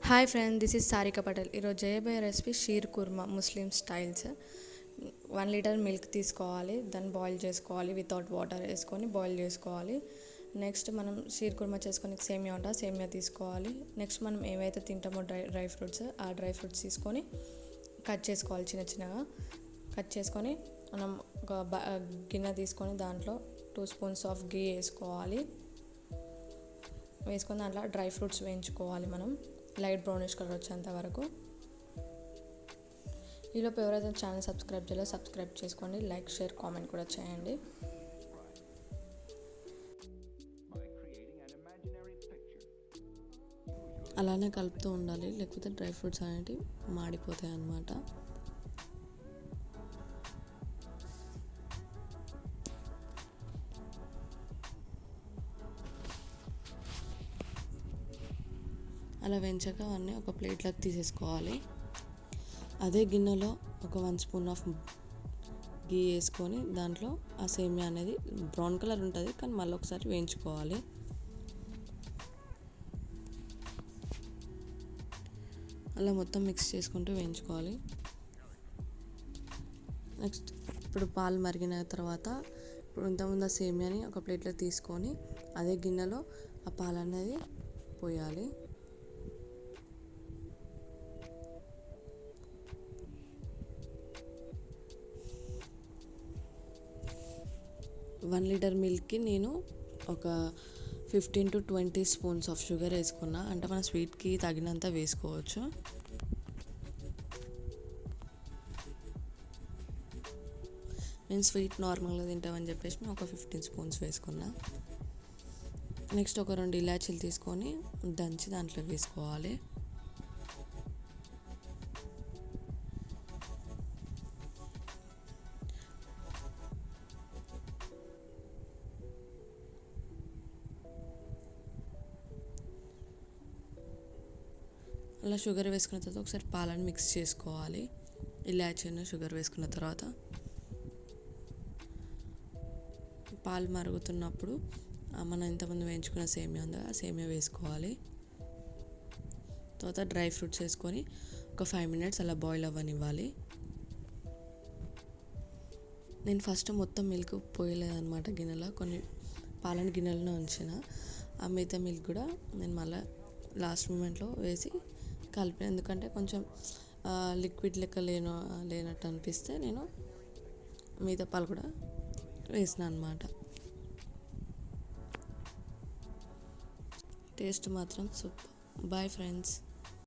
Hi friend, this is Sarika Patel. ఈరోజు చేయబోయే recipe shear kurma ముస్లిం styles. 1 litre milk తీసుకోవాలి, దాన్ని బాయిల్ చేసుకోవాలి, వితౌట్ వాటర్ వేసుకొని బాయిల్ చేసుకోవాలి. నెక్స్ట్ మనం షీర్ కుర్మా చేసుకొని సేమియా తీసుకోవాలి. నెక్స్ట్ మనం ఏవైతే తింటామో డ్రై ఫ్రూట్స్, ఆ డ్రై ఫ్రూట్స్ తీసుకొని కట్ చేసుకోవాలి. చిన్నగా కట్ చేసుకొని మనం ఒక గిన్నె తీసుకొని దాంట్లో 2 స్పూన్స్ ఆఫ్ గీ వేసుకొని దాంట్లో డ్రై ఫ్రూట్స్ వేయించుకోవాలి. మనం లైట్ బ్రౌనిష్ కలర్ వచ్చేంత వరకు. ఈలోపు ఎవరైతే ఛానల్ సబ్స్క్రైబ్ చేయలేదో సబ్స్క్రైబ్ చేసుకోండి, లైక్ షేర్ కామెంట్ కూడా చేయండి. అలానే కలుపుతూ ఉండాలి, లేకపోతే డ్రై ఫ్రూట్స్ అనేవి మాడిపోతాయి అన్నమాట. అలా వేయించాక అవన్నీ ఒక ప్లేట్లోకి తీసేసుకోవాలి. అదే గిన్నెలో ఒక 1 స్పూన్ ఆఫ్ గీ వేసుకొని దాంట్లో ఆ సేమియా అనేది బ్రౌన్ కలర్ ఉంటుంది, కానీ మళ్ళీ ఒకసారి వేయించుకోవాలి. అలా మొత్తం మిక్స్ చేసుకుంటూ వేయించుకోవాలి. నెక్స్ట్ ఇప్పుడు పాలు మరిగిన తర్వాత ఇప్పుడు ఇంతకుముందు ఆ సేమియాని ఒక ప్లేట్లో తీసుకొని అదే గిన్నెలో ఆ పాలు అనేది పోయాలి. వన్ లీటర్ మిల్క్కి నేను ఒక 15 to 20 స్పూన్స్ ఆఫ్ షుగర్ వేసుకున్నా, అంటే మన స్వీట్కి తగినంత వేసుకోవచ్చు. నేను స్వీట్ నార్మల్గా తింటామని చెప్పేసి నేను ఒక 15 స్పూన్స్ వేసుకున్నా. నెక్స్ట్ ఒక 2 ఇలాచీలు తీసుకొని దంచి దాంట్లో వేసుకోవాలి. అలా షుగర్ వేసుకున్న తర్వాత ఒకసారి పాలను మిక్స్ చేసుకోవాలి. ఇలాచీను షుగర్ వేసుకున్న తర్వాత పాలు మరుగుతున్నప్పుడు మనం ఇంతకుముందు వేయించుకున్న సేమియా ఉందో ఆ సేమియా వేసుకోవాలి. తర్వాత డ్రై ఫ్రూట్స్ వేసుకొని ఒక 5 minutes అలా బాయిల్ అవ్వనివ్వాలి. నేను ఫస్ట్ మొత్తం మిల్క్ పోయలేదన్నమాట, గిన్నెలో కొన్ని పాలను గిన్నెలోనే ఉంచిన. ఆ మిగతా మిల్క్ కూడా నేను మళ్ళీ లాస్ట్ మూమెంట్లో వేసి కలిపిన, ఎందుకంటే కొంచెం లిక్విడ్ లెక్క లేనట్టు అనిపిస్తే నేను మిగతా పాలు కూడా వేసిన అన్నమాట. టేస్ట్ మాత్రం సూపర్. Bye friends.